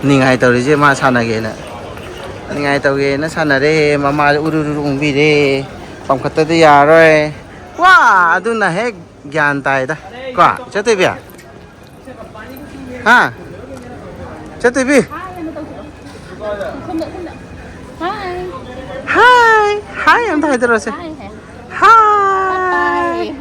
Ningai tawri ma sanage na. Ningai tawge na sanare mama uru ungbire. Pamkhatta di yaroi. Wa aduna hek gyan tai da. Kwa chate bia. Ha. Chate bi. Hi. Hi. Hi am thai daro se. Hi.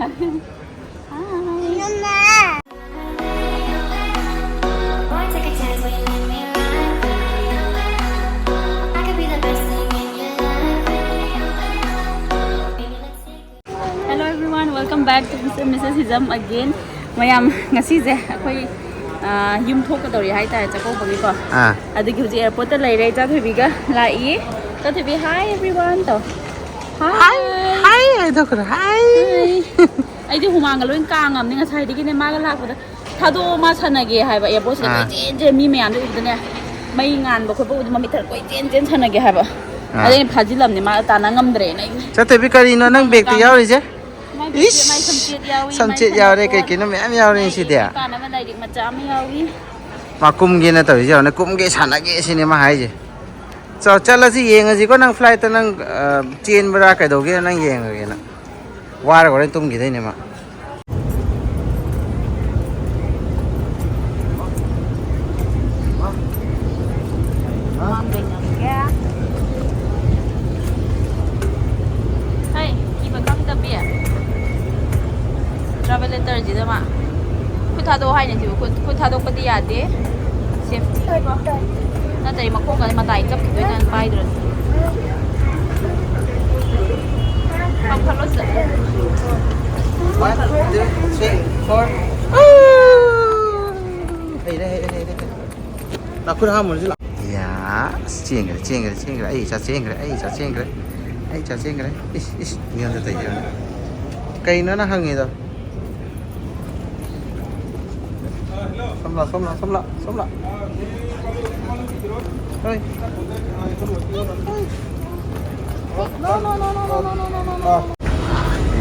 Hello everyone, welcome back to Mr. and Mrs. Hizam again. Mayam ngasi je akoi yum thok ka dori hai ta chako bagi ko. Adigi huji airport ta lai rai cha thubi ga lai. Ta thubi hi everyone to. Hi. Hi dokra hi. Ai di humang ga loin ka ngam ni ngasai digi ne ma ga lak ba. Thado ma sanage hai ba airport se koi je mi mayam de udu ne. Mai ngan ba khoi ba udu ma mi thar koi jen sanage hai ba. Adai phajilam ni ma ta na ngamdre na. Chate bi kari no nang bag ti yauri je. Samchet yaure kai kino me am yaure si dia. Ma kum ge na tawi jaw na kum ge sana ge sini ma hai je. So chala si yeng ji ko nang flight nang chain bra kai do ge nang yeng ge na. War gore tum gi dai ne ma. Travel letter ji da ma khu tha do hai ne ji khu tha do pa ti ya de safety na tai ma khong ga ma tai chap ki dan pai dro pam phalo sa 1 2 3 4 hey đây na khu ha mun ji la ya chieng ge ai cha chieng ge is ngian da tai ya kai nó hang ni da Xong lại. Thôi.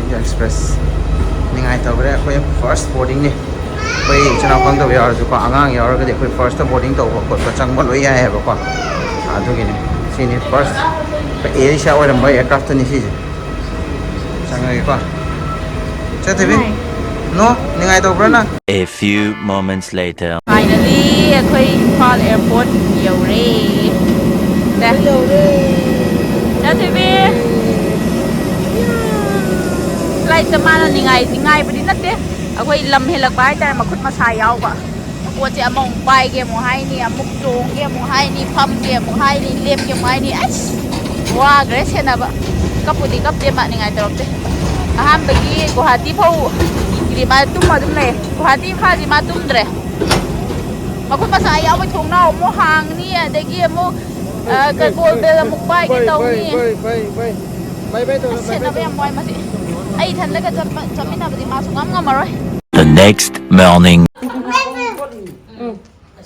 India Express. Ningai tàu cái khoi first boarding ni. Khoi chana pang tàu yar ju ko angang yar cái khoi first boarding tàu ko chang bon loi ya he ba ko. Adu gi ni. Sini first. Cái Asia oi ram bai aircraft ni si. Chang ngai ko. Cha te bi. No, ningai tàu bra na. A few moments later. Finally, akoi Impal Airport yaure. Da yaure. Da tibi. Flight ta mana ningai badi natte. Akoi lam helak bai ta ma khut ma sa yaw ba. Ko che among bai ge mo hai ni amuk chong ge mo hai ni pham ge mo hai ni lem ge mo hai ni as. Wa grace na ba. Kapudi kap te ma ningai torop te. Aham bagi Guwahati phau. Di ma tum ma dum le. Guwahati kha di ma tum dre. Màคุณภาษาเอาไปถุงเน่าโมหางนี่เด็กยี่โมกระโกนเบลมุกใบกี่เตานี่ไปตัวเสร็จแล้วไปยังไงมาสิไอ้ทันแล้วก็จะไม่น่าปฏิมาสุงามมาเลย The next morning.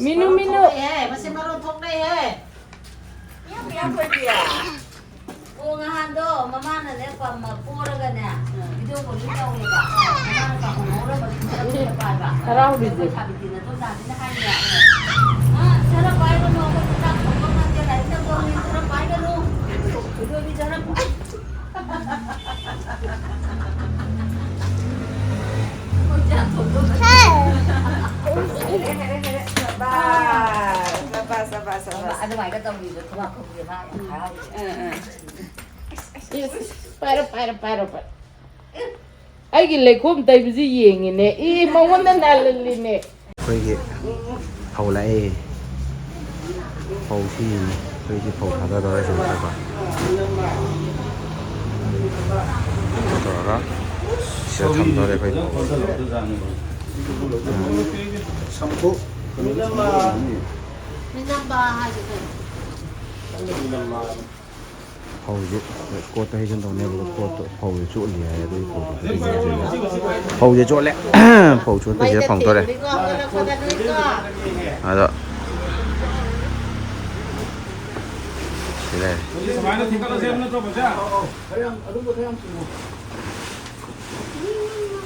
มินุมาสิมาลงทงได้เฮ้ยยังคนเดียวปูงานโดมาม่านั่นแหละความมาปูแล้วกันเนี่ยวิดีโอคนนี้เจ้าเลยป่ะมาม่ากับของเราแบบนี้จะไปป่ะเราดิบทำจริงนะต้นน้ำที่จะให้เนี่ยฉันรับไปก็น้องก็ตั้งของมันจะไหนจะบอกนี่ฉันรับไปก็ลูกไปด้วยพี่จะรับไปAda mai ka tong di ko ba ko di ba Para. Ai cái lấy khôm tay bị gì vậy nè? Ý mong muốn nó lên nè. Khoi ge phau lai. Phau si khoi ge phau tha da da ra ba. To ra. Sẽ tham đó đây khoi. Sampu. Phau ju cô tay chân đầu này cô phau chỗ lìa đây phau ju chỗ lẹ phau chỗ tay dưới phòng tôi đây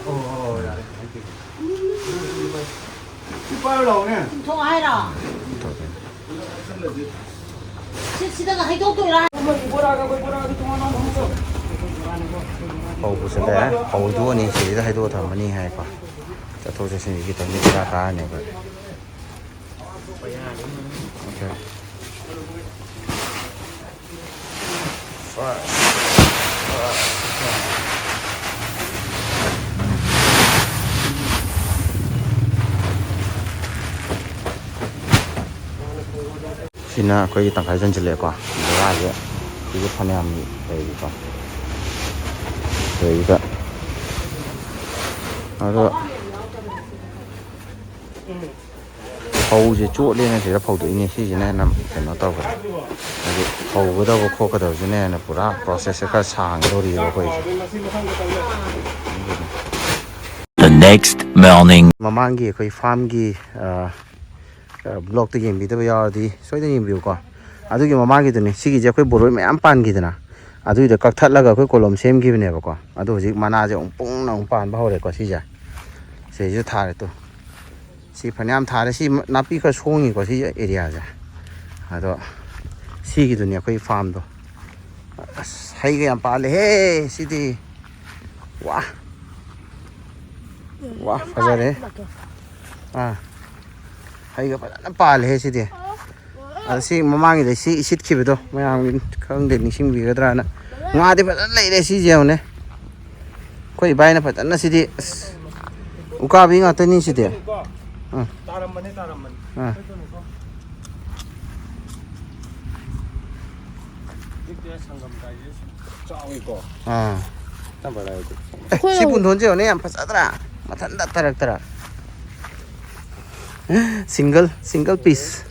rồi đây ꯊꯣꯡ ꯍꯥꯏꯔꯣ ꯁꯤꯗꯒ ꯍꯩꯗꯣꯛꯇꯣꯏꯔꯥ ꯐꯧ ꯄꯨꯁꯤꯜꯂꯦ ꯐꯧ ꯍꯩꯗꯣꯛꯑꯅꯤ ꯁꯤꯁꯤꯗ ꯍꯩꯗꯣꯛꯑ ꯊꯝꯃꯅꯤ ꯍꯥꯏꯀꯣ ꯆꯠꯊꯣꯛ ꯆꯠꯁꯤꯟꯒꯤ ꯈꯤꯇꯪꯗꯤ ꯕꯦꯔꯥ ꯀꯥꯔꯅꯦꯕ sina akhoi tangkai janjile ko baraje sigi phanayam lebi ko lebi ka ado phau je chot le na se phau do ini si je na nam keno taw ka adi phau go da ko kho ka da je na pura process ka sang do ri ro ko The next morning. mamangi akhoi farm gi blog to yem bidaba yardi soida yem biu ko adugi mamagi duni sigi je akhoi boroi mayam pan gi dana adui de kak thatlaga akhoi kolom sem gi bne ba ko adu hojik mana je pung na pan ba hore ko si ja se je thare to si phanyam thare si napi ka songi ko si area ja ado sigi duni akhoi farm do hai ga yam pale he sidi wa wa fajare haiga fajana pale he sidi asi mamangi de si sit khibido mayam khang de nising bi gadra na nga de fajana leire si jeune koi bai na fajana sidi uka bi nga tani sidi taramani dikte sangam dai chawi ko tambara si pun thon je ne am fajadra mathan da tarak tara single piece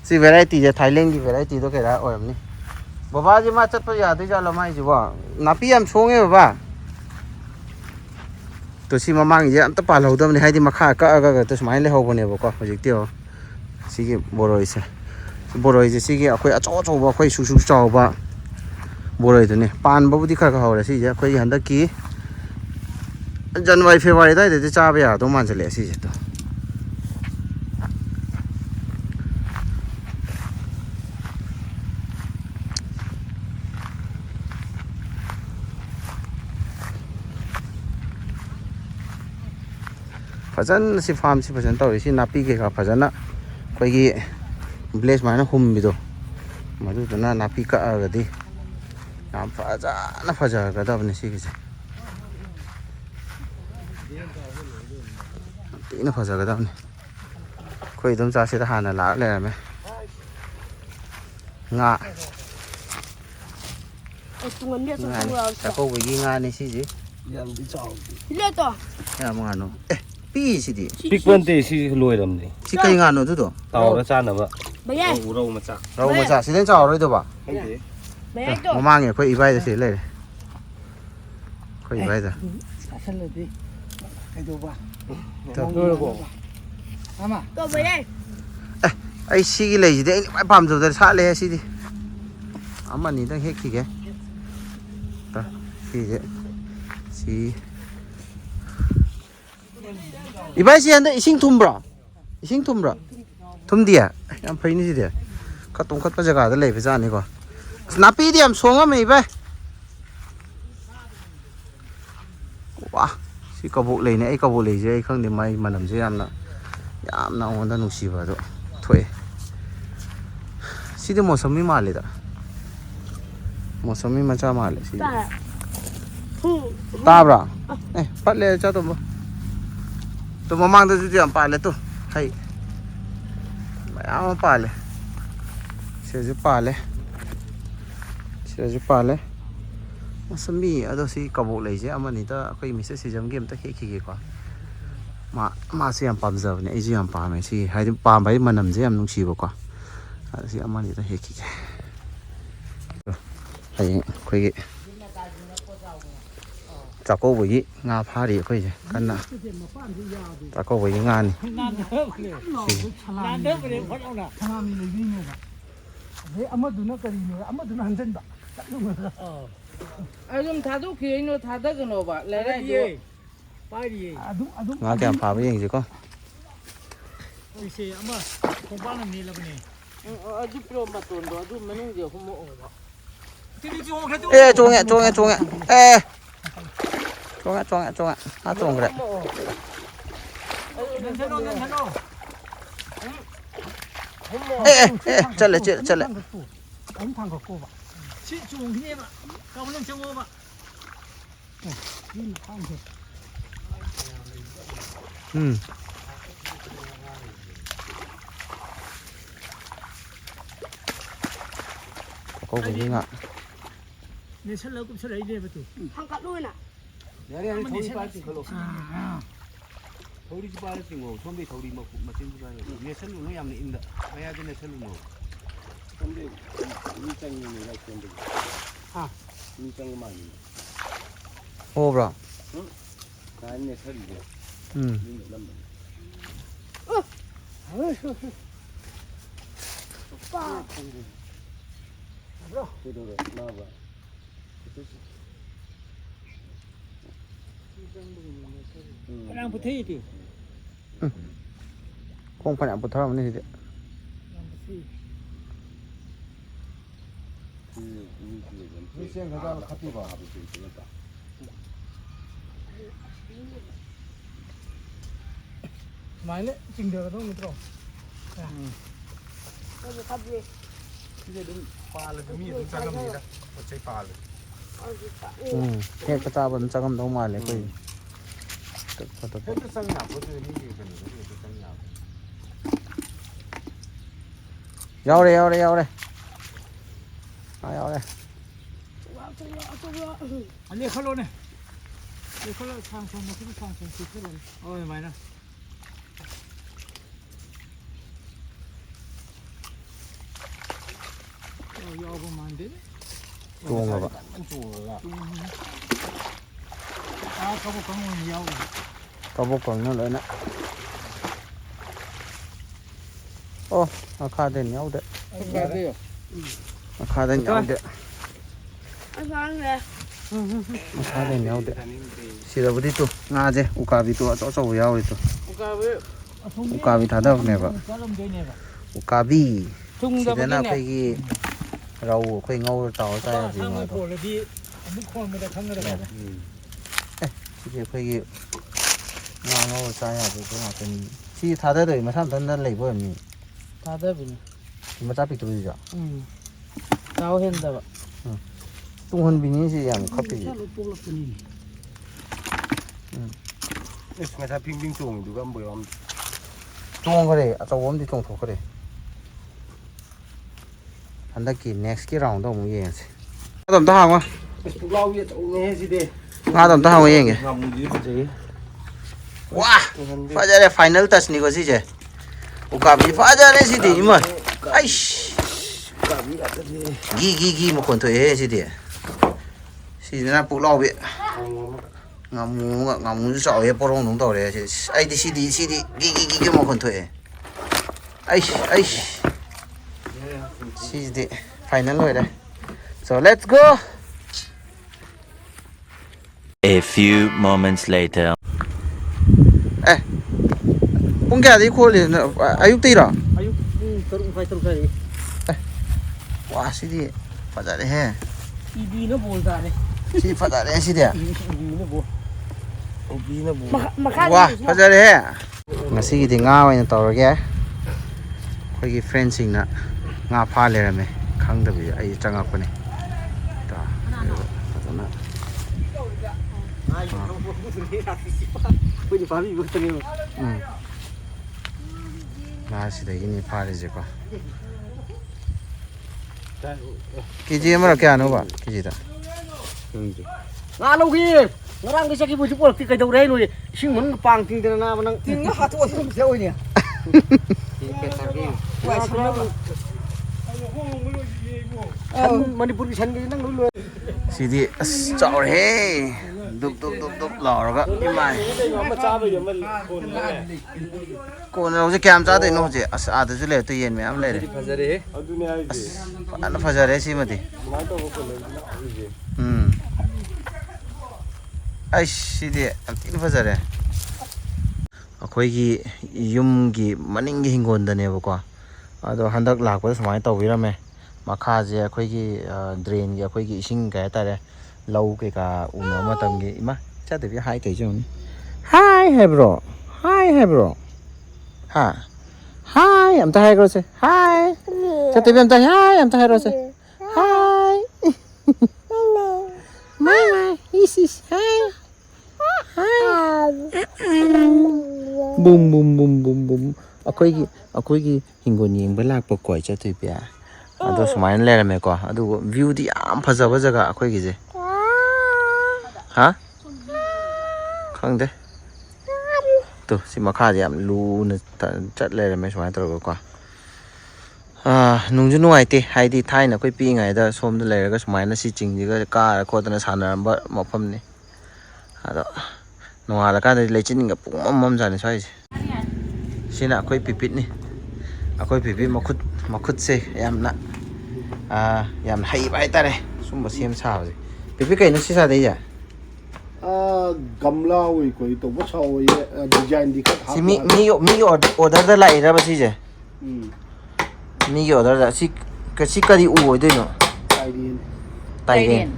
si variety je Thailand ki variety to kera oyam ni baba ji ma chat pa ya de jalo mai ji ba napi am songe baba to si mamang je am ta pal hodam ni haidi makha ka ga to smile le hobone ba ko hojik tio si ki boroi se boroi je si ki akoi acho acho ba akoi su chaw ba boroi to ne pan ba budi kha ka hore si je akoi handa ki January February dai de cha ba ya to man chale si je to Fajan si farm si fajan tawri si napi ke ka fajana koi gi blaze mana hum bido madu dana napi ka agadi nam fajana faja ga da bne si ke ina faja ga da bne koi dum cha si da hana la le me nga ta ko gi nga ni si ji yam di chaw le to ya mo ano pi si di Pikpante si loi ram ni. si kai nga no du do Tao ra cha na ba. Bayai Rau ma cha. rau ma cha si den chaw roi do ba Bayai to mo mang ye koi ibai da si le koi ibai da to bayai ai si gi le ji de ai mai pam zo da sa le si di ama ni dang hek ki ge ta si je si ibai si anda ising thumbra thumdia yam phai ni si de ka tong khat pa jaga da le be ja ni ko napi di am songa me ibai wa si ka bu le ne ai ka bu le je ai khang de mai manam je yamna on da nu si ba do thoi si de mosami ma le da mosami ma cha ma le si ta bra pat le cha to to mamang da ju am pa le to hai am pa le se ju pa le mosami ado si ka bu le je amani ta koi mi se si jam game ta khi ko ma si am pam zaw ne ai ji am pa me si hai pa bai manam je am nung si ba ko si amani ta he khi hai koi Tako với nga phá đi coi chứ căn nào tako với nga này Azum thadu khi nó thada cái nó ba lấy ra đi nga cái phá với gì con ꯏꯁꯦ ꯑꯃ ꯈꯣꯡꯄꯥꯛꯅ ꯃꯦꯜꯂꯕꯅꯦ ꯑꯗꯨ ꯄꯤꯔꯣ ꯃꯇꯣꯟꯗꯣ ꯑꯗꯨ ꯃꯅꯨꯡꯗ ꯍꯨꯝꯃꯛꯑꯣꯕ ꯑꯦ ꯆꯣꯡꯉꯦ ꯆꯣꯡꯉꯦ ꯆꯣꯡꯉꯦ ꯑꯦ ꯆꯣꯡꯉꯦ ꯆꯣꯡꯉꯦ ꯆꯣꯡꯉꯦ ꯆꯣꯡꯈ꯭ꯔꯦ ꯑꯦ ꯆꯠꯂꯦ ꯆꯠꯂꯦ ꯑꯃꯨꯛ ꯊꯥꯡꯒꯠꯀꯣꯕ ꯁꯤ ꯆꯣꯡꯈꯤꯅꯦꯕ ꯀꯥꯎ ꯅꯪ ꯆꯪꯉꯣꯕ ꯀꯧꯕꯒꯤ ꯉꯥ ꯅꯦꯠꯁꯜꯂꯒ ꯀꯨꯞꯁꯜꯂꯛꯏꯅꯦꯕ ꯇꯨ ꯊꯥꯡꯒꯠꯂꯨꯅ ꯌꯥꯔꯦ ꯌꯥꯔꯦ ꯊꯧꯔꯤ ꯄꯥꯏꯔ ꯆꯤꯡꯈꯠꯂꯣ ꯊꯧꯔꯤꯁꯤ ꯄꯥꯏꯔ ꯆꯤꯡꯉꯣ ꯁꯣꯝꯗꯩ ꯊꯧꯔꯤ ꯃꯆꯤꯟꯁꯤ ꯄꯥꯏꯔ ꯅꯦꯠꯁꯜꯂꯨꯅꯨ ꯌꯥꯝꯅ ꯏꯟꯗ ꯃꯌꯥꯗ ꯅꯦꯠꯁꯜꯂꯨꯅꯨ ꯁꯣꯝꯗꯩ ꯃꯤ ꯆꯪꯉꯤꯅꯦ ꯁꯣꯝꯗꯒꯤ ꯃꯤ ꯆꯪꯕ ꯃꯥꯜꯂꯤꯅꯦ ꯍꯣꯕ꯭ꯔꯣ ꯀꯥꯏ ꯅꯦꯠꯁꯜꯂꯤꯁꯦ ꯃꯤ ꯅꯦꯠꯂꯝꯕꯅꯤ 그대로 나와봐. 그냥 붙어야지. 콩판이 안 붙어라면 이제. 미션 가자 같이 봐. 많이 징겨도 못 들어. 이제 좀 빠르게 미는 작업니다. 어째 빠르. ሄꯛ ꯆꯥꯕ ꯆꯪꯉꯝꯗꯧ ꯃꯥꯜꯂꯦ ꯑꯩꯈꯣꯏ ሄꯛ ꯆꯪ나 보드 미기 그는 거 ꯆꯪ나. ꯌꯥꯎꯔꯦ ꯌꯥꯎꯔꯦ ꯌꯥꯎꯔꯦ ꯌꯥꯎꯔꯦ 아니 컬러네. 이 컬러 상상 무슨 상상 시끄러워. 많이나. 여보면 안 되네. ꯆꯣꯡꯉꯕ 가복 강원 야구. ꯀꯕꯣꯛꯀꯪꯅ ꯂꯣꯏꯅ ꯑꯣ ꯃꯈꯥꯗꯩ ꯌꯥꯎꯗꯦ ꯃꯈꯥꯗꯩ ꯌꯥꯎꯗꯦ ꯃꯈꯥꯗꯩ ꯌꯥꯎꯗꯦ ꯁꯤꯗꯕꯨꯗꯤ ꯇꯨ ꯉꯥꯁꯦ ꯎꯀꯥꯕꯤꯗꯣ ꯑꯆꯧ ꯑꯆꯧꯕ ꯌꯥꯎꯔꯤ ꯇꯨ ꯎꯀꯥꯕꯤ ꯊꯥꯗꯕꯅꯦꯕ ꯎꯀꯥꯕꯤ ꯁꯤꯗꯅ ꯑꯩꯈꯣꯏꯒꯤ ꯔꯧ ꯑꯩꯈꯣꯏ ꯉꯧꯔ ꯇꯥꯎꯔ ꯆꯥ ꯌꯥꯕꯤ ꯉꯥꯗꯣ ꯑꯃꯨꯛ ꯈꯣꯟꯕꯗ ꯈꯪꯒꯗꯕ. ꯁꯤꯗꯤ ꯑꯩꯈꯣꯏꯒꯤ ꯉꯥ ꯉꯧꯔ ꯆꯥ ꯌꯥꯕꯗꯣ ꯉꯥꯛꯇꯅꯤ. ꯁꯤ ꯊꯥꯗꯗꯣꯏ ꯃꯁꯥ ꯃꯊꯟꯇ ꯂꯩꯕ ꯑꯣꯏꯔꯝꯅꯤ. ꯊꯥꯗꯕꯤꯅꯤ. ꯃꯆꯥ ꯄꯤꯛꯇꯨꯔꯤꯁꯨ. ꯆꯥꯎ ꯍꯦꯟꯗꯕ. ꯇꯨꯡꯍꯟꯕꯤꯅꯤ ꯁꯤ ꯌꯥꯝ ꯈꯞꯄꯤꯁꯦ. 에스 메사 빙빙 쫑 누가 안 보여? ꯆꯣꯡꯈ꯭ꯔꯦ ꯑꯆꯧꯕ ꯑꯃꯗꯤ ꯆꯣꯡꯊꯣꯛꯈ꯭ꯔꯦ. ꯍꯟꯗꯛꯀꯤ ꯅꯦꯛꯁꯀꯤ ꯔꯥꯎꯟꯗ ꯑꯃꯨꯛ ꯌꯦꯡꯉꯁꯤ. ꯉꯥꯗꯣ ꯑꯝꯇ ꯍꯥꯡꯉꯣ. ꯄꯨꯛꯂꯥꯎꯕꯤ ꯑꯆꯧꯕꯅꯦꯍꯦ ꯁꯤꯗꯤ. ꯉꯥꯗꯣ ꯑꯝꯇ ꯍꯥꯡꯉꯣ ꯌꯦꯡꯒꯦ. ꯉꯥꯃꯨꯗꯤ ꯐꯖꯩ. ꯋꯥ ꯐꯖꯔꯦ ꯐꯥꯏꯅꯦꯜ ꯇꯆꯅꯤꯀꯣ ꯁꯤꯁꯦ. ꯎꯀꯥꯕꯤ ꯐꯖꯔꯦ ꯁꯤꯗꯤ ꯏꯃꯣꯏ. ꯑꯩꯁ ꯒꯤ ꯃꯈꯣꯟ ꯊꯣꯛꯑꯦꯍꯦ ꯁꯤꯗꯤ. ꯁꯤꯗꯅ ꯄꯨꯛꯂꯥꯎꯕꯤ. ꯉꯥꯃꯨꯁꯨ ꯆꯥꯎꯋꯦ ꯄꯣꯔꯣꯡ ꯇꯧꯔꯦ ꯑꯩꯗꯤ ꯁꯤꯗꯤ ꯒꯤ ꯃꯈꯣꯟ ꯊꯣꯛꯑꯦ. ꯑꯩꯁ ꯁꯤꯁꯤꯗꯤ ꯐꯥꯏꯅꯦꯜ ꯑꯣꯏꯔꯦ. So let's go. A few moments later. ꯄꯨꯡ ꯀꯌꯥꯗꯒꯤ ꯈꯣꯜꯂꯤꯅꯣ? ꯑꯌꯨꯛꯇꯩꯔꯣ? ꯑꯌꯨꯛ ꯄꯨꯡ 7:30 ꯋꯥ ꯁꯤꯗꯤ ꯐꯖꯔꯦꯍꯦ. 이비는 볼다네. ꯁꯤ ꯐꯖꯔꯦ ꯁꯤꯗꯤ. 이비는 볼. ꯋꯥ ꯐꯖꯔꯦꯍꯦ. ꯉꯁꯤꯒꯤꯗꯤ ꯉꯥ ꯑꯣꯏꯅ ꯇꯧꯔꯒꯦ. ꯑꯩꯈꯣꯏꯒꯤ ꯐ꯭ꯔꯦꯟꯁꯤꯡꯅ ꯉꯥ ꯐꯥ ꯂꯩꯔꯝꯃꯦ. ꯈꯪꯗꯕꯤꯗ ꯑꯩ ꯆꯪꯉꯛꯄꯅꯦ. ꯐꯖꯅ ꯉꯥꯁꯤꯗꯒꯤꯅꯤ ꯐꯥꯔꯤꯁꯦꯀꯣ. ꯀꯦꯖꯤ ꯑꯃꯔ ꯀꯌꯥꯅꯣꯕ ꯀꯦꯖꯤꯗ? ꯉꯥ ꯂꯧꯒꯦ. ꯉꯔꯥꯡꯗꯩ ꯆꯠꯈꯤꯕꯁꯨ ꯄꯨꯔꯛꯇꯦ ꯀꯩꯗꯧꯔꯦ ꯍꯥꯏꯅꯣ? ꯏꯁꯤꯡ ꯃꯅꯨꯡꯗ ꯄꯥꯡ ꯇꯤꯡꯗꯅ ꯅꯥꯕ ꯅꯪ. ꯇꯤꯡꯉ ꯍꯥꯠꯇꯣꯛꯑ ꯑꯗꯨꯝ ꯆꯠꯂꯣꯏꯅꯦ. ꯃꯅꯤꯄꯨꯔꯒꯤ ꯁꯟꯒꯤꯁꯤ ꯅꯪ ꯂꯣꯏ. ꯁꯤꯗꯤ ꯑꯁ ꯆꯥꯎꯔꯦꯍꯦ. ꯗꯨꯞ ꯂꯥꯎꯔꯒ ꯏꯃꯥꯏ. ꯀꯣꯟꯅ ꯍꯧꯖꯤꯛ ꯀꯌꯥꯝ ꯆꯥꯗꯣꯏꯅꯣ ꯍꯧꯖꯤꯛ? ꯑꯁ ꯑꯥꯗꯁꯨ ꯂꯩꯔꯦ ꯌꯦꯟ ꯃꯌꯥꯝ ꯂꯩꯔꯦ. ꯑꯁ ꯐꯖꯅ ꯐꯖꯔꯦ ꯁꯤꯃꯗꯤ. ꯑꯩꯁ ꯁꯤꯗꯤ ꯌꯥꯝ ꯊꯤꯅ ꯐꯖꯔꯦ. ꯑꯩꯈꯣꯏꯒꯤ ꯌꯨꯝꯒꯤ ꯃꯅꯤꯡꯒꯤ ꯍꯤꯡꯒꯣꯜꯗꯅꯦꯕꯀꯣ ꯑꯗꯣ ꯍꯟꯗꯛ ꯂꯥꯛꯄꯗ ꯁꯨꯃꯥꯏꯅ ꯇꯧꯕꯤꯔꯝꯃꯦ ꯃꯈꯥꯁꯦ ꯑꯩꯈꯣꯏꯒꯤ ꯗ꯭ꯔꯦꯟꯒꯤ ꯑꯩꯈꯣꯏꯒꯤ ꯏꯁꯤꯡ ꯀꯩ ꯍꯥꯏꯇꯥꯔꯦ ꯂꯧ ꯀꯩꯀꯥ ꯎꯅꯕ ꯃꯇꯝꯒꯤ ꯏꯃꯥ ꯆꯠꯇꯕꯤ ꯍꯥꯏ ꯇꯧꯖꯕꯅꯤ ꯍꯥꯏ ꯍꯥꯏꯕ꯭ꯔꯣ ꯍꯥꯏ ꯍꯥꯏꯕ꯭ꯔꯣ ꯍꯥ ꯍꯥꯏ ꯑꯝꯇ ꯍꯥꯏꯈ꯭ꯔꯣꯁꯦ ꯍꯥꯏ ꯆꯠꯇꯕꯤ ꯑꯝꯇ ꯍꯥꯏ ꯑꯝꯇ ꯍꯥꯏꯔꯣꯁꯦ ꯍꯥꯏ ꯃꯥꯏ 이스 하이 ꯕꯨꯝ ꯕꯨꯝ ꯕꯨꯝ ꯕꯨꯝ ꯕꯨꯝ ꯑꯩꯈꯣꯏꯒꯤ ꯍꯤꯡꯒꯣꯜ ꯌꯦꯡꯕ ꯂꯥꯛꯄ ꯀꯣꯏ ꯆꯠꯇꯣꯏꯕꯤ ꯑꯗꯣ ꯁꯨꯃꯥꯏꯅ ꯂꯩꯔꯝꯃꯦꯀꯣ ꯑꯗꯨꯒ ꯚ꯭ꯌꯨꯗꯤ ꯌꯥꯝ ꯐꯖꯕ ꯖꯒꯥ ꯑꯩꯈꯣꯏꯒꯤꯁꯦ ꯍꯥ ꯈꯪꯗꯦ ꯇꯣ ꯁꯤ ꯃꯈꯥꯁꯦ ꯌꯥꯝ ꯂꯨꯅ ꯆꯠ ꯂꯩꯔꯝꯃꯦ ꯁꯨꯃꯥꯏꯅ ꯇꯧꯔꯒꯀꯣ ꯅꯨꯡꯁꯨ ꯅꯨꯡꯉꯥꯏꯇꯦ ꯍꯥꯏꯗꯤ ꯊꯥꯏꯅ ꯑꯩꯈꯣꯏ ꯄꯤꯛꯏꯉꯩꯗ ꯁꯣꯝꯗ ꯂꯩꯔꯒ ꯁꯨꯃꯥꯏꯅ ꯁꯤ ꯆꯤꯡꯁꯤꯒ ꯀꯥꯔ ꯈꯣꯠꯇꯅ ꯁꯥꯟꯅꯔꯝꯕ ꯃꯐꯝꯅꯤ ꯑꯗꯣ ꯅꯣꯡꯉꯥꯜꯂꯀꯥꯟꯗꯗꯤ ꯂꯩꯆꯤꯟꯒ ꯄꯨꯡꯃꯝꯃꯝꯖꯥꯠꯅꯤ ꯁ꯭ꯋꯥꯏꯁꯦ ꯁꯤꯅ ꯑꯩꯈꯣꯏ ꯄꯤꯄꯤꯠꯅꯤ ꯑꯩꯈꯣꯏ ꯄꯤꯄꯤꯠ ꯃꯈꯨꯠꯁꯦ ꯌꯥꯝꯅ ꯍꯩꯕ ꯍꯥꯏꯇꯥꯔꯦ ꯁꯨꯝꯕ ꯁꯦꯝ ꯁꯥꯕꯁꯦ ꯄꯤꯄꯤꯠ ꯀꯩꯅꯣ ꯁꯤ ꯁꯥꯗꯩꯁꯦ ꯒꯝꯂꯥ ꯑꯣꯏ ꯀꯣꯏ ꯇꯧꯕ ꯁꯥꯎꯋꯦ ꯗꯤꯖꯥꯏꯟꯗꯤ ꯈꯔ ꯁꯤ ꯃꯤꯒꯤ ꯑꯣꯔꯗꯔꯗ ꯂꯥꯛꯏꯔꯕ ꯁꯤꯁꯦ ꯃꯤꯒꯤ ꯑꯣꯔꯗꯔꯗ ꯁꯤ ꯀꯔꯤ ꯎ ꯑꯣꯏꯗꯣꯏꯅꯣ ꯇꯥꯏꯔꯦꯟ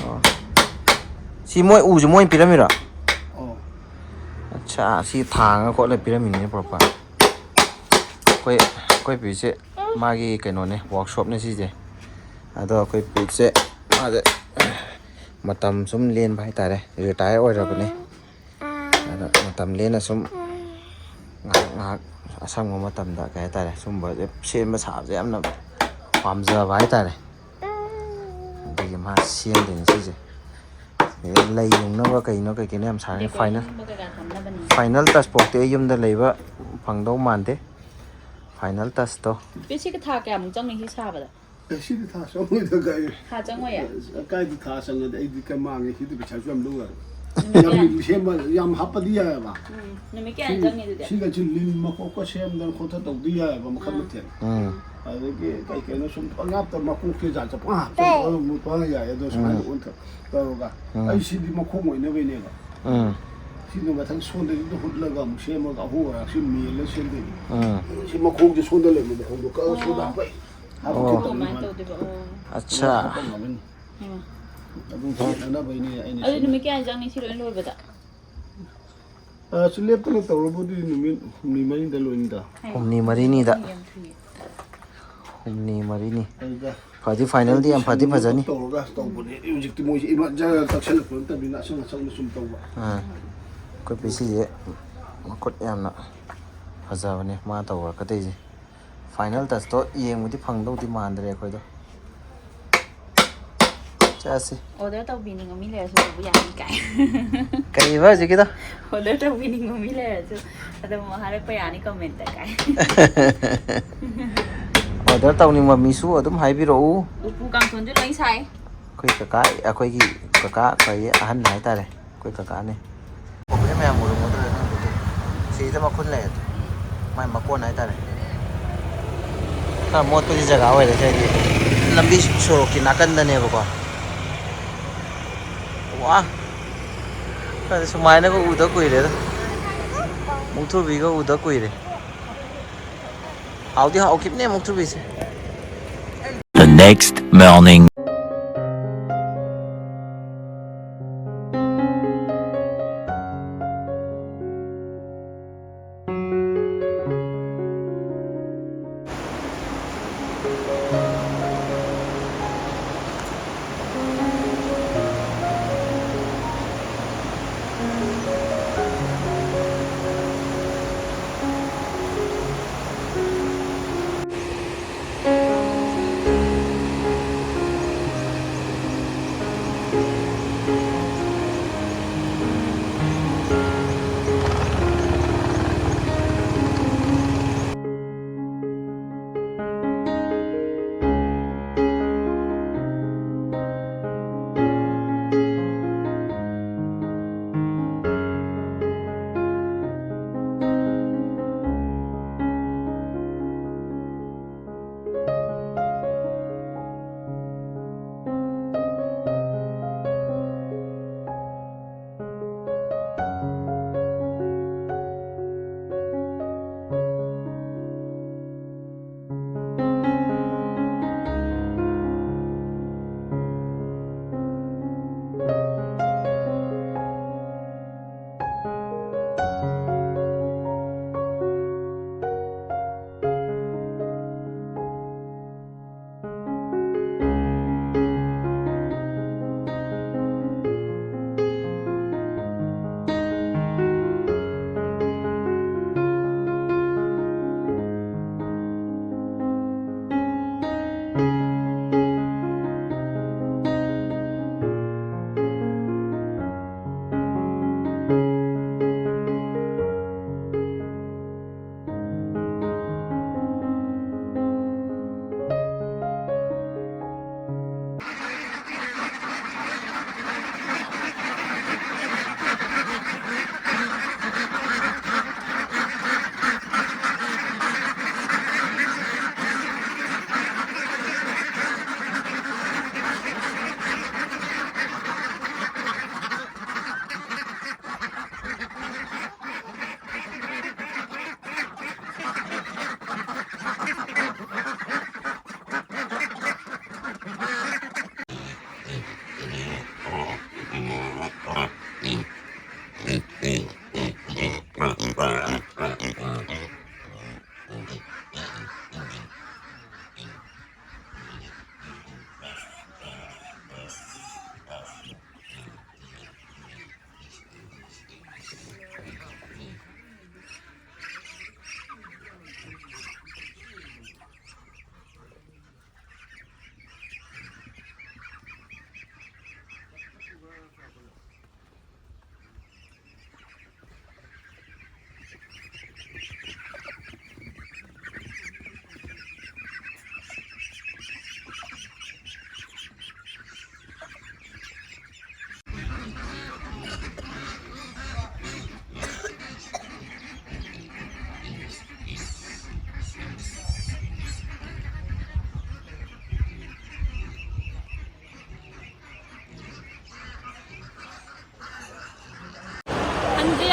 ꯑꯣ ꯁꯤ ꯃꯣꯏ ꯎꯁꯦ ꯃꯣꯏꯅ ꯄꯤꯔꯝꯃꯤꯔꯣ ꯑꯠꯆꯥ ꯁꯤ ꯊꯥꯡꯉ ꯈꯣꯠꯂ ꯄꯤꯔꯝꯃꯤꯅꯦ ꯄꯨꯔꯛꯄ ꯑꯩꯈꯣꯏ ꯄꯤꯁꯦ ꯃꯥꯒꯤ ꯀꯩꯅꯣꯅꯦ ꯋꯥꯔꯛꯁꯣꯞꯅꯦ ꯁꯤꯁꯦ ꯑꯗꯣ ꯑꯩꯈꯣꯏ ꯄꯤꯁꯦ ꯃꯥꯁꯦ ꯃꯇꯝ ꯁꯨꯝ ꯂꯦꯟꯕ ꯍꯥꯏꯇꯥꯔꯦ ꯔꯤꯇꯥꯌꯔ ꯑꯣꯏꯔꯕꯅꯦ ꯑꯗ ꯃꯇꯝ ꯂꯦꯟꯅ ꯁꯨꯝ ꯉꯥꯏꯍꯥꯛ ꯑꯁꯪꯕ ꯃꯇꯝꯗ ꯀꯩ ꯍꯥꯏꯇꯥꯔꯦ ꯁꯨꯝꯕꯁꯦ ꯁꯦꯝꯕ ꯁꯥꯕꯁꯦ ꯌꯥꯝꯅ ꯄꯥꯝꯖꯕ ꯍꯥꯏꯇꯥꯔꯦ ꯑꯗꯒꯤ ꯃꯥ ꯁꯦꯝꯗꯣꯏꯅꯦ ꯁꯤꯁꯦ ꯂꯩ ꯌꯨꯡꯅꯕ ꯀꯩꯅꯣ ꯀꯩꯀꯩꯅꯣ ꯌꯥꯝ ꯁꯥꯟꯅꯩ ꯐꯥꯏꯅꯦꯜ ꯇꯁ ꯐꯥꯎꯇꯤ ꯑꯩ ꯌꯨꯝꯗ ꯂꯩꯕ ꯐꯪꯗꯧ ꯃꯥꯟꯗꯦ ꯐꯥꯏꯅꯦꯜ ꯇꯁꯇꯣ ꯁꯤꯒ ꯊꯥ ꯀꯌꯥꯃꯨꯛ ꯆꯪꯅꯤ ꯁꯤ ꯁꯥꯕꯗ ꯁꯤꯗꯤ ꯊꯥ ꯆꯪꯉꯣꯏꯗ ꯊꯥ ꯆꯪꯉꯣꯏꯌꯦ ꯀꯥꯏꯗꯤ ꯊꯥ ꯆꯪꯉꯗꯤ ꯑꯩꯗꯤ ꯀꯩ ꯃꯥꯡꯉꯦ ꯁꯤꯗꯤ ꯄꯩꯁꯥꯁꯨ ꯌꯥꯝ ꯂꯧꯔ ꯁꯦꯝꯕ ꯌꯥꯝ ꯍꯥꯞꯄꯗꯤ ꯌꯥꯏꯑꯕ ꯅꯨꯃꯤꯠ ꯀꯌꯥꯅꯤ ꯆꯪꯅꯤ ꯑꯗꯨꯗꯤ ꯁꯤꯒꯁꯨ ꯂꯤꯟ ꯃꯀꯣꯛꯀ ꯁꯦꯝꯗꯅ ꯈꯣꯠꯇ ꯇꯧꯗꯤ ꯌꯥꯏꯑꯕ ꯃꯈꯜ ꯃꯊꯦꯜ ꯑꯗꯒꯤ ꯀꯩ ꯀꯩꯅꯣ ꯁꯨꯝ ꯄꯉꯥꯞꯇ ꯃꯀꯣꯛꯀꯤ ꯖꯥꯠ ꯄꯪ ꯌꯥꯏ ꯑꯗꯣ ꯁꯨꯃꯥꯏꯅ ꯑꯣꯟꯊ ꯇꯧꯔꯒ ꯑꯩ ꯁꯤꯗꯤ ꯃꯈꯣꯡ ꯑꯣꯏꯅꯕꯩꯅꯦꯕ ꯁꯤꯅ ꯃꯊꯪ ꯁꯣꯟꯗꯒꯤꯗ ꯍꯨꯠꯂꯒ ꯑꯃꯨꯛ ꯁꯦꯝꯃꯒ ꯑꯍꯨꯝ ꯑꯔꯥꯛꯁꯤ ꯃꯦꯜꯂ ꯁꯦꯝꯗꯣꯏꯅꯤ ꯁꯤ ꯃꯈꯣꯡꯁꯦ ꯁꯣꯟꯗ ꯂꯩꯕ ꯃꯈꯣꯡꯗꯣ ꯀꯛꯑ ꯁꯣꯟꯗ ꯍꯥꯞꯄꯩ ꯑꯠꯆꯥ ꯑꯗꯨ ꯈꯦꯠꯅꯅꯕꯩꯅꯦ ꯑꯩꯅ ꯑꯗꯨ ꯅꯨꯃꯤꯠ ꯀꯌꯥꯅꯤ ꯆꯪꯅꯤ ꯁꯤ ꯂꯣꯏ ꯂꯣꯏꯕꯗ ꯁꯤ ꯂꯦꯞꯇꯅ ꯇꯧꯔꯕꯨꯗꯤ ꯅꯨꯃꯤꯠ ꯍꯨꯝꯅꯤ ꯃꯔꯤꯗ ꯂꯣꯏꯅꯤꯗ ꯍꯨꯝꯅꯤ ꯃꯔꯤꯅꯤꯗ ꯍꯨꯝꯅꯤ ꯃꯔꯤꯅꯤ ꯐꯗꯤ ꯐꯥꯏꯅꯦꯜꯗꯤ ꯌꯥꯝ ꯐꯗꯤ ꯐꯖꯅꯤ ꯇꯧꯔꯒ ꯇꯧꯕꯅꯦ ꯍꯧꯖꯤꯛꯇꯤ ꯃꯣꯏꯁꯦ ꯖꯔ ꯇꯛꯁꯜꯂꯛꯄ ꯅꯠꯇꯕꯅꯤꯅ ꯑꯁꯪ ꯑꯁꯪꯅ ꯁꯨꯝ ꯇꯧꯕ ꯑꯩꯈꯣꯏ ꯄꯤꯁꯤꯁꯦ ꯃꯈꯨꯠ ꯌꯥꯝꯅ ꯐꯖꯕꯅꯦ ꯃꯥ ꯇꯧꯔꯛꯀꯗꯣꯏꯁꯦ ꯐꯥꯏꯅꯦꯜ ꯇꯁꯇꯣ ꯌꯦꯡꯕꯗꯤ ꯐꯪꯗꯧꯗꯤ ꯃꯥꯟꯗ꯭ꯔꯦ ꯑꯩꯈꯣꯏꯗꯣ ꯆꯠꯁꯤ ꯑꯣꯔꯗꯔ ꯇꯧꯕꯤꯅꯤꯡꯕ ꯃꯤ ꯂꯩꯔꯁꯨ ꯇꯧꯕ ꯌꯥꯅꯤ ꯀꯥꯏ ꯀꯩꯕ ꯍꯧꯖꯤꯛꯀꯤꯗꯣ ꯑꯣꯔꯗꯔ ꯇꯧꯕꯤꯅꯤꯡꯕ ꯃꯤ ꯂꯩꯔꯁꯨ ꯑꯗꯨꯝ ꯍꯥꯏꯔꯛꯄ ꯌꯥꯅꯤ ꯀꯃꯦꯟꯇ ꯀꯥꯏ ꯑꯣꯔꯗꯔ ꯇꯧꯅꯤꯡꯕ ꯃꯤꯁꯨ ꯑꯗꯨꯝ ꯍꯥꯏꯕꯤꯔꯛꯎ ꯎꯄꯨ ꯀꯥꯡꯊꯣꯟꯁꯨ ꯂꯣꯏ ꯁꯥꯏ ꯑꯩꯈꯣꯏꯒꯤ ꯀꯀꯥ ꯑꯩꯈꯣꯏ ꯑꯍꯟ ꯍꯥꯏꯇꯥꯔꯦ ꯑꯩꯈꯣꯏ ꯀꯀꯥꯅꯦ ꯃꯌꯥꯝ ꯎꯔꯝꯒꯗ꯭ꯔꯥ ꯈꯪꯗꯦ ꯁꯤꯗ ꯃꯈꯨꯟ ꯂꯩ ꯃꯥꯏ ꯃꯀꯣꯟ ꯍꯥꯏꯇꯥꯔꯦ ꯈꯔ ꯃꯣꯠꯄꯗꯤ ꯖꯒꯥ ꯑꯣꯏꯔꯦ ꯁꯤꯗꯤ ꯂꯝꯕꯤ ꯁꯣꯔꯣꯛꯀꯤ ꯅꯥꯀꯟꯗꯅꯦꯕꯀꯣ ꯋꯥ ꯁꯨꯃꯥꯏꯅꯒ ꯎꯗ ꯀꯨꯏꯔꯦꯗ ꯃꯨꯛꯊ꯭ꯔꯨꯕꯤꯒ ꯎꯗ ꯀꯨꯏꯔꯦ ꯍꯥꯎꯗꯤ ꯍꯥꯎꯈꯤꯕꯅꯦ ꯃꯨꯛꯊ꯭ꯔꯨꯕꯤꯁꯦ The next morning.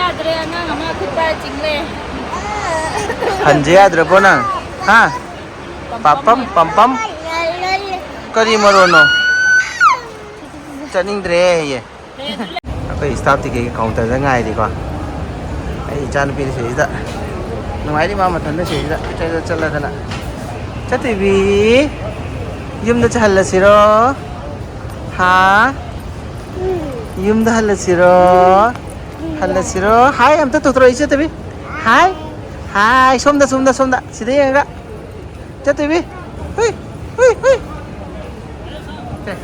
ꯌꯥꯗ꯭ꯔꯦ ꯑꯉꯥꯡ ꯑꯃ ꯈꯨꯠꯄꯥꯏ ꯆꯤꯡꯂꯦ ꯍꯟꯖꯦ ꯌꯥꯗ꯭ꯔꯕꯣ ꯅꯪ ꯍꯥ ꯄꯥꯄꯝ ꯄꯝꯄꯝ ꯀꯔꯤ ꯃꯔꯣꯅꯣ ꯆꯠꯅꯤꯡꯗ꯭ꯔꯦ ꯍꯌꯦ ꯑꯩꯈꯣꯏ ꯁ꯭ꯇꯥꯐ ꯇꯤꯀꯦꯠꯀꯤ ꯀꯥꯎꯟꯇꯔꯗ ꯉꯥꯏꯔꯤꯀꯣ ꯑꯩ ꯏꯆꯥꯅꯨꯄꯤꯅ ꯁꯤꯁꯤꯗ ꯅꯨꯡꯉꯥꯏꯔꯤ ꯃꯥ ꯃꯊꯟꯇ ꯁꯤꯁꯤꯗ ꯆꯠꯂꯗꯅ ꯆꯠꯇꯣꯏꯕꯤ ꯌꯨꯝꯗ ꯆꯠꯍꯜꯂꯁꯤꯔꯣ ꯍꯥ ꯌꯨꯝꯗ ꯍꯜꯂꯁꯤꯔꯣ ꯍꯜꯂꯁꯤꯔꯣ ꯍꯥꯏ ꯑꯝꯇ ꯇꯧꯊꯣꯔꯛꯑꯣ ꯏꯆꯠꯇꯣꯏꯕꯤ ꯍꯥꯏ ꯍꯥꯏ ꯁꯣꯝꯗ ꯁꯤꯗ ꯌꯦꯡꯉꯒ ꯆꯠꯇꯣꯏꯕꯤ ꯍꯨꯏ ꯍꯨꯏ ꯍꯨꯏ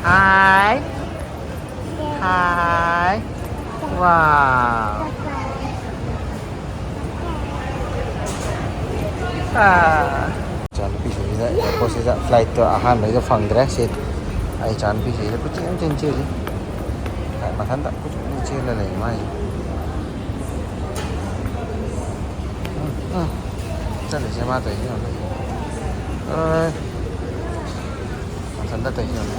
ꯍꯥꯏ ꯍꯥꯏ ꯋꯥꯎ ꯏꯆꯥꯅꯨꯄꯤꯁꯤꯗ ꯑꯦꯌꯥꯔꯄꯣꯔꯠꯁꯤꯗ ꯐ꯭ꯂꯥꯏꯠꯇꯣ ꯑꯍꯥꯟꯕꯩꯒ ꯐꯪꯗ꯭ꯔꯦ ꯁꯤꯠ ꯑꯩ ꯏꯆꯥꯅꯨꯄꯤꯁꯤꯗ ꯀꯨꯆꯦꯟ ꯆꯦꯜꯂꯤ ꯃꯊꯟꯇ ꯀꯨꯆꯦꯟ ꯆꯦꯜꯂ ꯂꯩ ꯃꯥꯏꯁꯦ ꯆꯠꯂꯤꯁꯦ ꯃꯥ ꯇꯧꯔꯤꯁꯦ ꯌꯦꯡꯉꯣ ꯃꯊꯟꯇ ꯇꯧꯔꯤꯁꯦ ꯌꯦꯡꯉꯣ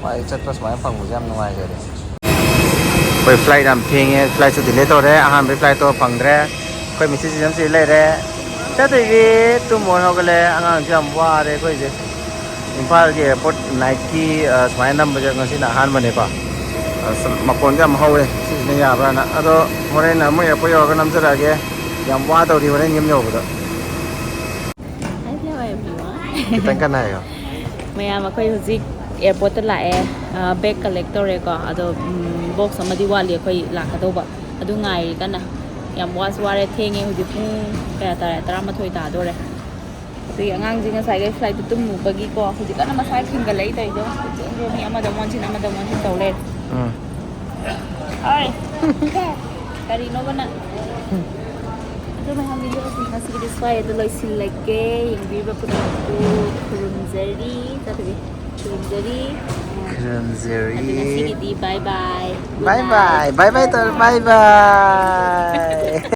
ꯃꯥꯏ ꯆꯠꯄ ꯁꯨꯃꯥꯏꯅ ꯐꯪꯕꯁꯦ ꯌꯥꯝ ꯅꯨꯡꯉꯥꯏꯖꯔꯦ ꯑꯩꯈꯣꯏ ꯐ꯭ꯂꯥꯏꯠ ꯌꯥꯝ ꯊꯦꯡꯉꯦ ꯐ꯭ꯂꯥꯏꯠꯁꯨ ꯗꯤꯂꯦ ꯇꯧꯔꯦ ꯑꯍꯥꯟꯕꯩ ꯐ꯭ꯂꯥꯏꯠꯇꯣ ꯐꯪꯗ꯭ꯔꯦ ꯑꯩꯈꯣꯏ ꯃꯤꯁꯤꯁꯤ ꯁꯤ ꯂꯩꯔꯦ ꯆꯠꯇꯣꯏꯕꯤ ꯇꯨꯝꯃꯣ ꯍꯧꯒꯠꯂꯦ ꯑꯉꯥꯡꯁꯦ ꯌꯥꯝ ꯋꯥꯔꯦ ꯑꯩꯈꯣꯏꯁꯦ ꯏꯝꯐꯥꯜꯒꯤ ꯑꯦꯌꯥꯔꯄꯣꯔꯠ ꯅꯥꯏꯠꯀꯤ ꯁꯨꯃꯥꯏꯅ ꯅꯝꯕꯁꯦ ꯉꯁꯤꯅ ꯑꯍꯥꯟꯕꯅꯦꯀꯣ ꯃꯈꯣꯟꯁꯦ ꯌꯥꯝ ꯍꯧꯋꯦ ꯁꯤꯁꯤꯅ ꯌꯥꯕ꯭ꯔꯥꯅ ꯑꯗꯣ ꯍꯣꯔꯦꯟ ꯑꯃꯨꯛ ꯑꯦꯌꯥꯔꯄꯣꯔꯠ ꯌꯧꯔꯒ ꯅꯝꯖꯔꯛꯑꯒꯦ ꯌꯥꯝ ꯋꯥꯗꯧꯔꯤ ꯍꯣꯔꯦꯟ ꯌꯨꯝ ꯌꯧꯕꯗ Hello everyone. ꯈꯤꯇꯪ ꯀꯟꯅ ꯍꯥꯏꯌꯣ ꯃꯌꯥꯝ ꯑꯩꯈꯣꯏ ꯍꯧꯖꯤꯛ ꯑꯦꯌꯔꯄꯣꯔꯠꯇ ꯂꯥꯛꯑꯦ ꯕꯦꯛ ꯀꯂꯦꯛ ꯇꯧꯔꯦꯀꯣ ꯑꯗꯣ ꯕꯣꯛꯁ ꯑꯃꯗꯤ ꯋꯥꯠꯂꯤ ꯑꯩꯈꯣꯏ ꯂꯥꯛꯀꯗꯧꯕ ꯑꯗꯨ ꯉꯥꯏꯔꯤ ꯀꯟꯅ ꯌꯥꯝ ꯋꯥꯁꯨ ꯋꯥꯔꯦ ꯊꯦꯡꯉꯦ ꯍꯧꯖꯤꯛ ꯄꯨꯡ ꯀꯌꯥ ꯇꯥꯔꯦ 11 ꯇꯥꯗꯣꯔꯦ ꯑꯗꯨꯒꯤ ꯑꯉꯥꯡꯁꯤꯡ ꯉꯁꯥꯏꯒꯩ ꯐ꯭ꯂꯥꯏꯠꯇꯨ ꯇꯨꯝꯃꯨꯕꯒꯤꯀꯣ ꯍꯧꯖꯤꯛ ꯀꯟꯅ ꯃꯁꯥ ꯈꯤꯡꯒꯠꯂꯛꯏ ꯇꯧꯔꯤꯗꯣ ꯃꯤ ꯑꯃꯗ ꯑꯣꯟꯁꯤꯟ ꯇꯧ ꯂꯩꯔꯦ ꯑꯩ ꯀꯔꯤꯅꯣꯕ ꯅꯪ ꯑꯗꯨ ꯃꯌꯥꯝ ꯚꯤꯗꯤꯑꯣꯁꯤ ꯉꯁꯤꯒꯤꯗꯤ ꯁ꯭ꯋꯥꯏꯗ ꯂꯣꯏꯁꯤꯜꯂꯒꯦ ꯌꯦꯡꯕꯤꯕ ꯄꯨꯝꯅꯃꯛꯄꯨ ꯈꯨꯔꯨꯝꯖꯔꯤ ꯆꯠꯇꯣꯏꯕꯤ ꯈꯨꯔꯨꯝꯖꯔꯤ ꯑꯗꯨ ꯉꯁꯤꯒꯤꯗꯤ ꯕꯥꯏ ꯕꯥꯏ ꯕꯥꯏ ꯕꯥꯏ ꯕꯥꯏ ꯕꯥꯏ ꯇꯧꯔꯣ ꯕꯥꯏ ꯕꯥꯏ